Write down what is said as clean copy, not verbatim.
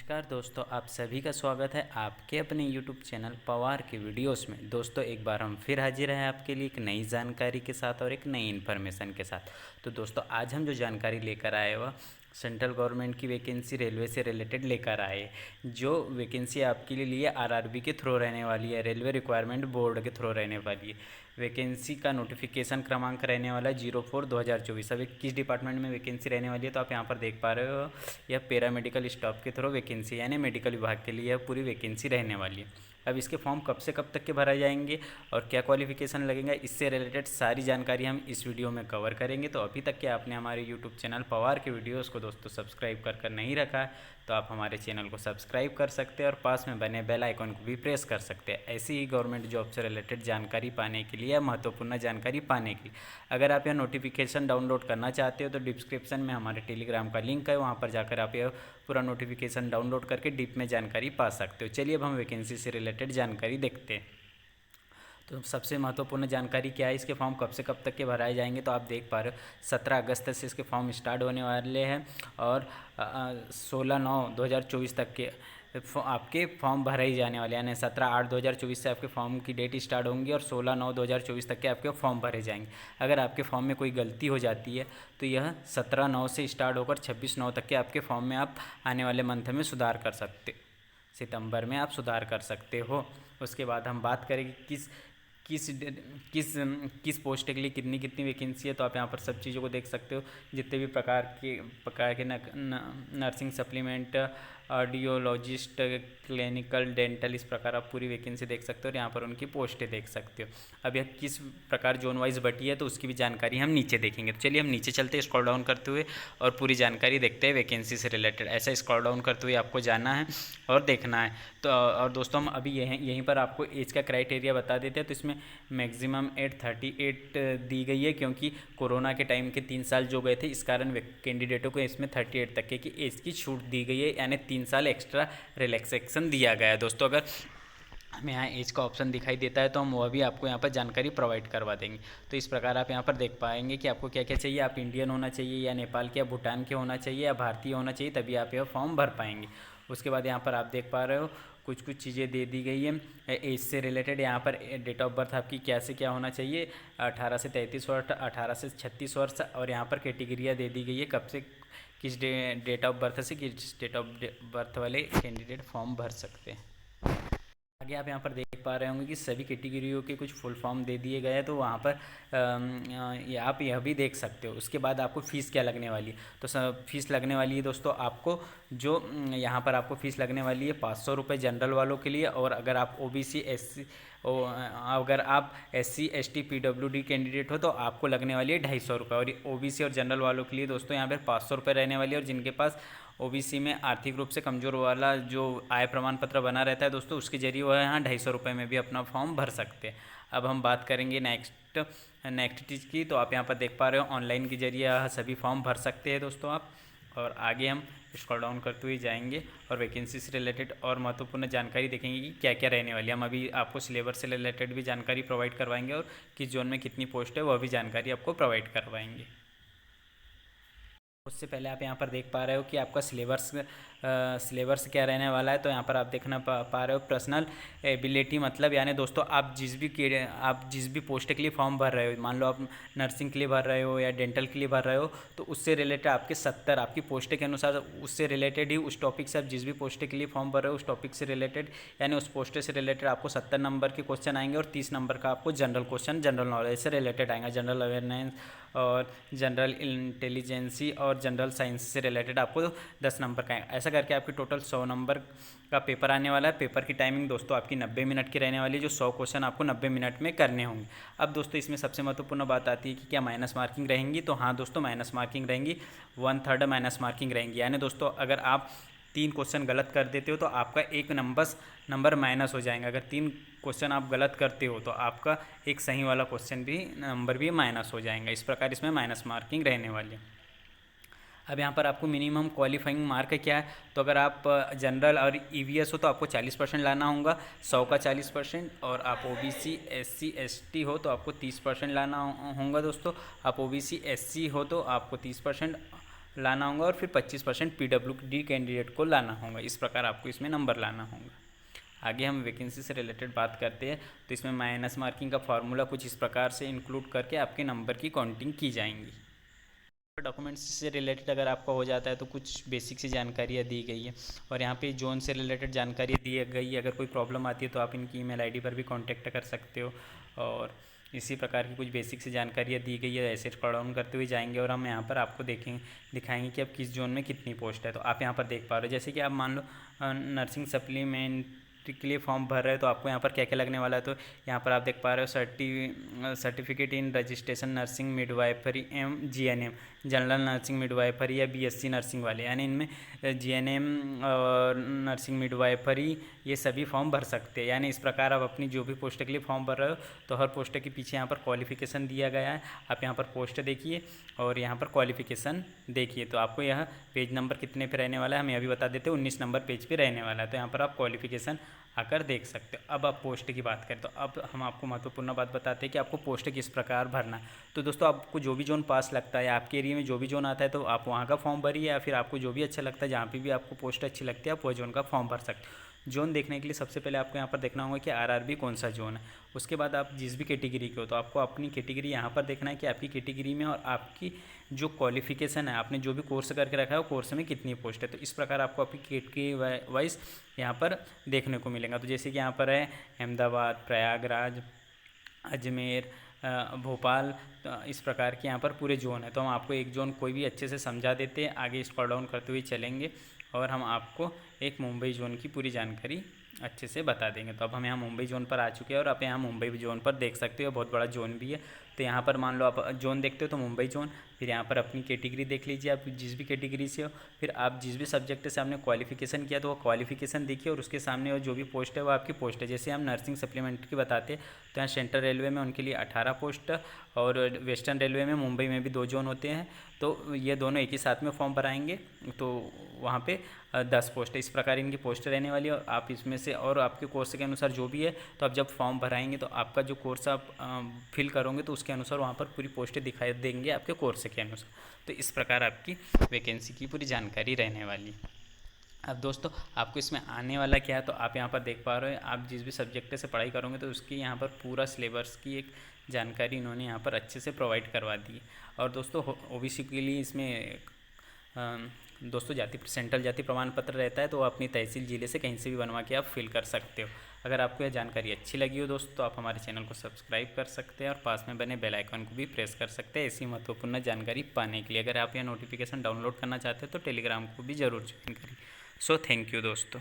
नमस्कार दोस्तों, आप सभी का स्वागत है आपके अपने YouTube चैनल पवार के वीडियोस में। दोस्तों एक बार हम फिर हाजिर हैं आपके लिए एक नई जानकारी के साथ और एक नई इन्फॉर्मेशन के साथ। तो दोस्तों आज हम जो जानकारी लेकर आए वह सेंट्रल गवर्नमेंट की वैकेंसी रेलवे से रिलेटेड लेकर आए। जो वैकेंसी आपके लिए आरआरबी के थ्रू रहने वाली है, रेलवे रिक्वायरमेंट बोर्ड के थ्रू रहने वाली है। वैकेंसी का नोटिफिकेशन क्रमांक रहने वाला है 04/2024। अब किस डिपार्टमेंट में वैकेंसी रहने वाली है तो आप यहाँ पर देख पा रहे हो, यह पैरामेडिकल स्टाफ के थ्रू वैकेंसी यानी मेडिकल विभाग के लिए यह पूरी वैकेंसी रहने वाली है। अब इसके फॉर्म कब से कब तक के भराए जाएंगे और क्या क्वालिफिकेशन लगेगा, इससे रिलेटेड सारी जानकारी हम इस वीडियो में कवर करेंगे। तो अभी तक के आपने हमारे यूट्यूब चैनल पवार के वीडियोस को दोस्तों सब्सक्राइब कर नहीं रखा है तो आप हमारे चैनल को सब्सक्राइब कर सकते हैं और पास में बने बेल आइकन को भी प्रेस कर सकते हैं ऐसी ही गवर्नमेंट जॉब से रिलेटेड जानकारी पाने के लिए या महत्वपूर्ण जानकारी पाने के लिए। अगर आप यह नोटिफिकेशन डाउनलोड करना चाहते हो तो डिस्क्रिप्शन में हमारे टेलीग्राम का लिंक है, वहाँ पर जाकर आप यह पूरा नोटिफिकेशन डाउनलोड करके डीप में जानकारी पा सकते हो। चलिए अब हम वैकेंसी से रिलेटेड जानकारी देखते हैं। तो सबसे महत्वपूर्ण जानकारी क्या है, इसके फॉर्म कब से कब तक के भराए जाएंगे तो आप देख पा रहे हो 17 अगस्त से इसके फॉर्म स्टार्ट होने वाले हैं और 16/9/2024 तक के आपके फॉर्म भरे ही जाने वाले हैं। यानी 17/8/2024 से आपके फॉर्म की डेट स्टार्ट होंगी और 16/9/2024 तक के आपके फॉर्म भरे जाएंगे। अगर आपके फॉर्म में कोई गलती हो जाती है तो यह 17/9 से स्टार्ट होकर 26/9 तक के आपके फॉर्म में आप आने वाले मंथ में सुधार कर सकते, सितंबर में आप सुधार कर सकते हो। उसके बाद हम बात करेंगे किस किस किस किस पोस्ट के लिए कितनी कितनी वैकेंसी है तो आप यहाँ पर सब चीज़ों को देख सकते हो। जितने भी प्रकार के nursing supplement, audiologist, clinical, dental, इस प्रकार आप पूरी वैकेंसी देख सकते हो और यहाँ पर उनकी पोस्टें देख सकते हो। अब यह किस प्रकार जोन वाइज बटी है तो उसकी भी जानकारी हम नीचे देखेंगे। तो चलिए हम नीचे चलते हैं स्क्रॉल डाउन करते हुए और पूरी जानकारी देखते हैं वैकेंसी से रिलेटेड। ऐसा स्क्रॉल डाउन करते हुए आपको जाना है और देखना है। तो और दोस्तों हम अभी यहीं पर आपको एज का क्राइटेरिया बता देते हैं। तो इसमें मैक्सिमम एज 38 दी गई है क्योंकि कोरोना के टाइम के 3 साल जो गए थे, इस कारण कैंडिडेटों को इसमें 38 तक की एज की छूट दी गई है, यानी 3 साल एक्स्ट्रा रिलैक्सेशन दिया गया है। दोस्तों अगर हमें यहाँ एज का ऑप्शन दिखाई देता है तो हम वह भी आपको यहाँ पर जानकारी प्रोवाइड करवा देंगे। तो इस प्रकार आप यहाँ पर देख पाएंगे कि आपको क्या क्या चाहिए। आप इंडियन होना चाहिए या नेपाल के या भूटान के होना चाहिए या भारतीय होना चाहिए, तभी आप यह फॉर्म भर पाएंगे। उसके बाद यहाँ पर आप देख पा रहे हो कुछ चीज़ें दे दी गई है एज से रिलेटेड। यहाँ पर डेट ऑफ बर्थ आपकी क्या से क्या होना चाहिए, 18 से 33 वर्ष, 18 से 36 वर्ष, और यहाँ पर कैटेगरियाँ दे दी गई है कब से किस डेट ऑफ बर्थ से किस डेट ऑफ बर्थ वाले कैंडिडेट फॉर्म भर सकते हैं। आगे आप यहाँ पर देख पा रहे होंगे कि सभी कैटेगरियों के कुछ फुल फॉर्म दे दिए गए हैं, तो वहाँ पर आप यह भी देख सकते हो। उसके बाद आपको फ़ीस क्या लगने वाली है तो फीस लगने वाली है दोस्तों आपको जो यहाँ पर आपको फ़ीस लगने वाली है 500 रुपये जनरल वालों के लिए। और अगर आप OBC SC अगर आप SC ST PWD कैंडिडेट हो तो आपको लगने वाली है 250 रुपये। और OBC और जनरल वालों के लिए दोस्तों यहाँ पर 500 रुपये रहने वाली है। और जिनके पास OBC में आर्थिक रूप से कमज़ोर वाला जो आय प्रमाण पत्र बना रहता है दोस्तों, उसके जरिए वह यहाँ 250 रुपये में भी अपना फॉर्म भर सकते हैं। अब हम बात करेंगे नेक्स्ट चीज़ की। तो आप यहाँ पर देख पा रहे हो ऑनलाइन के जरिए सभी फॉर्म भर सकते हैं दोस्तों आप। और आगे हम स्क्रॉल डाउन करते हुए जाएंगे और वैकेंसी से रिलेटेड और महत्वपूर्ण जानकारी देखेंगे कि क्या क्या रहने वाली है। हम अभी आपको सिलेबस से रिलेटेड भी जानकारी प्रोवाइड करवाएंगे और किस जोन में कितनी पोस्ट है वह भी जानकारी आपको प्रोवाइड करवाएंगे। उससे पहले आप यहाँ पर देख पा रहे हो कि आपका सिलेबस क्या रहने वाला है। तो यहाँ पर आप देखना पा रहे हो पर्सनल एबिलिटी, मतलब यानी दोस्तों आप जिस भी पोस्ट के लिए फॉर्म भर रहे हो, मान लो आप नर्सिंग के लिए भर रहे हो या डेंटल के लिए भर रहे हो, तो उससे रिलेटेड आपके 70 आपकी पोस्ट के अनुसार उससे रिलेटेड ही उस टॉपिक से आप जिस भी पोस्ट के लिए फॉर्म भर रहे हो उस टॉपिक से रिलेटेड यानी उस पोस्ट से रिलेटेड आपको 70 नंबर के क्वेश्चन आएंगे और 30 नंबर का आपको जनरल क्वेश्चन जनरल नॉलेज से रिलेटेड आएगा। जनरल अवेयरनेस और जनरल इंटेलिजेंसी और जनरल साइंस से रिलेटेड आपको 10 नंबर का है। ऐसा करके आपकी टोटल 100 नंबर का पेपर आने वाला है। पेपर की टाइमिंग दोस्तों आपकी 90 मिनट की रहने वाली है, जो 100 क्वेश्चन आपको 90 मिनट में करने होंगे। अब दोस्तों इसमें सबसे महत्वपूर्ण बात आती है कि क्या माइनस मार्किंग रहेंगी, तो हाँ दोस्तों माइनस मार्किंग रहेंगी, 1/3 माइनस मार्किंग रहेंगी। यानी दोस्तों अगर आप 3 क्वेश्चन गलत कर देते हो तो आपका एक नंबर माइनस हो जाएगा। अगर 3 क्वेश्चन आप गलत करते हो तो आपका एक सही वाला क्वेश्चन भी नंबर भी माइनस हो जाएगा। इस प्रकार इसमें माइनस मार्किंग रहने वाली है। अब यहाँ पर आपको मिनिमम क्वालिफाइंग मार्क क्या है, तो अगर आप जनरल और EVS हो तो आपको 40% लाना होगा, 100 का 40%। और आप OBC SC ST हो तो आपको 30% लाना होगा दोस्तों। आप OBC SC हो तो आपको 30%, लाना होगा और फिर 25% PWD कैंडिडेट को लाना होगा। इस प्रकार आपको इसमें नंबर लाना होगा। आगे हम वैकेंसी से रिलेटेड बात करते हैं तो इसमें माइनस मार्किंग का फार्मूला कुछ इस प्रकार से इंक्लूड करके आपके नंबर की काउंटिंग की जाएंगी। डॉक्यूमेंट्स से रिलेटेड अगर आपका हो जाता है तो कुछ बेसिक सी जानकारियाँ दी गई है और यहाँ पे जोन से रिलेटेड जानकारी दी गई है। अगर कोई प्रॉब्लम आती है तो आप इनकी ईमेल आईडी पर भी कांटेक्ट कर सकते हो और इसी प्रकार की कुछ बेसिक सी जानकारियाँ दी गई है। ऐसे स्क्रॉल डाउन करते हुए जाएंगे और हम यहाँ पर आपको दिखाएंगे कि अब किस जोन में कितनी पोस्ट है। तो आप यहाँ पर देख पा रहे हो, जैसे कि आप मान लो नर्सिंग सप्लीमेंट के लिए फॉर्म भर रहे हो तो आपको यहाँ पर क्या क्या लगने वाला है। तो यहाँ पर आप देख पा रहे हो certificate in registration nursing midwifery M GNM general nursing midwifery या BSc नर्सिंग वाले, यानी इनमें GNM और नर्सिंग मिडवाइफरी ये सभी फॉर्म भर सकते हैं। यानी इस प्रकार आप अपनी जो भी पोस्ट के लिए फॉर्म भर रहे हो तो हर पोस्ट के पीछे यहाँ पर क्वालिफिकेशन दिया गया है। आप यहाँ पर पोस्ट देखिए और यहाँ पर क्वालिफिकेशन देखिए तो आपको यह पेज नंबर कितने पे रहने वाला है हम यह भी बता देते हैं, 19 नंबर पेज पे रहने वाला है। तो यहाँ पर आप क्वालिफिकेशन आकर देख सकते हो। अब आप पोस्ट की बात करें तो अब हम आपको महत्वपूर्ण बात बताते हैं कि आपको पोस्ट किस प्रकार भरना है। तो दोस्तों आपको जो भी जोन पास लगता है, आपके एरिया में जो भी जोन आता है तो आप वहाँ का फॉर्म भरिए, या फिर आपको जो भी अच्छा लगता है, जहाँ पे भी आपको पोस्ट अच्छी लगती है आप वो जोन का फॉर्म भर सकते हो। जोन देखने के लिए सबसे पहले आपको यहाँ पर देखना होगा कि RRB कौन सा जोन है। उसके बाद आप जिस भी कैटेगरी के हो तो आपको अपनी कैटेगरी यहाँ पर देखना है कि आपकी कैटेगरी में और आपकी जो क्वालिफिकेशन है, आपने जो भी कोर्स करके रखा है वो कोर्स में कितनी पोस्ट है। तो इस प्रकार आपको आपकी कैटेगरी वाइज यहाँ पर देखने को मिलेगा। तो जैसे कि यहाँ पर है अहमदाबाद, प्रयागराज, अजमेर, भोपाल, तो इस प्रकार के यहाँ पर पूरे जोन है। तो हम आपको एक जोन कोई भी अच्छे से समझा देते हैं। आगे स्क्रॉल डाउन करते हुए चलेंगे और हम आपको एक मुंबई जोन की पूरी जानकारी अच्छे से बता देंगे। तो अब हम यहाँ मुंबई जोन पर आ चुके हैं और आप यहाँ मुंबई जोन पर देख सकते हो, बहुत बड़ा जोन भी है। तो यहाँ पर मान लो आप जोन देखते हो तो मुंबई जोन, फिर यहाँ पर अपनी कैटेगरी देख लीजिए, आप जिस भी कैटेगरी से हो, फिर आप जिस भी सब्जेक्ट से आपने क्वालिफिकेशन किया तो वो क्वालिफिकेशन देखिए और उसके सामने जो भी पोस्ट है वो आपकी पोस्ट है। जैसे हम नर्सिंग सप्लीमेंट की बताते हैं तो यहाँ सेंट्रल रेलवे में उनके लिए 18 पोस्ट और वेस्टर्न रेलवे में मुंबई में भी 2 जोन होते हैं तो ये दोनों एक ही साथ में फॉर्म भराएंगे तो वहाँ पे 10 पोस्ट है। इस प्रकार इनकी पोस्ट रहने वाली है और आप इसमें से और आपके कोर्स के अनुसार जो भी है तो आप जब फॉर्म भराएंगे तो आपका जो कोर्स आप फिल करोगे तो उसके अनुसार वहाँ पर पूरी पोस्टें दिखाई देंगे आपके कोर्स के अनुसार। तो इस प्रकार आपकी वैकेंसी की पूरी जानकारी रहने वाली है। अब दोस्तों आपको इसमें आने वाला क्या है तो आप यहाँ पर देख पा रहे हो, आप जिस भी सब्जेक्ट से पढ़ाई करोगे तो उसकी यहाँ पर पूरा सिलेबस की एक जानकारी इन्होंने यहाँ पर अच्छे से प्रोवाइड करवा दी है। और दोस्तों OBC के लिए इसमें दोस्तों सेंट्रल जाति प्रमाण पत्र रहता है तो अपनी तहसील ज़िले से कहीं से भी बनवा के आप फिल कर सकते हो। अगर आपको यह जानकारी अच्छी लगी हो दोस्तों तो आप हमारे चैनल को सब्सक्राइब कर सकते हैं और पास में बने बेल आइकन को भी प्रेस कर सकते हैं ऐसी महत्वपूर्ण जानकारी पाने के लिए। अगर आप यह नोटिफिकेशन डाउनलोड करना चाहते हो तो टेलीग्राम को भी ज़रूर ज्वाइन करिए। सो थैंक यू दोस्तों।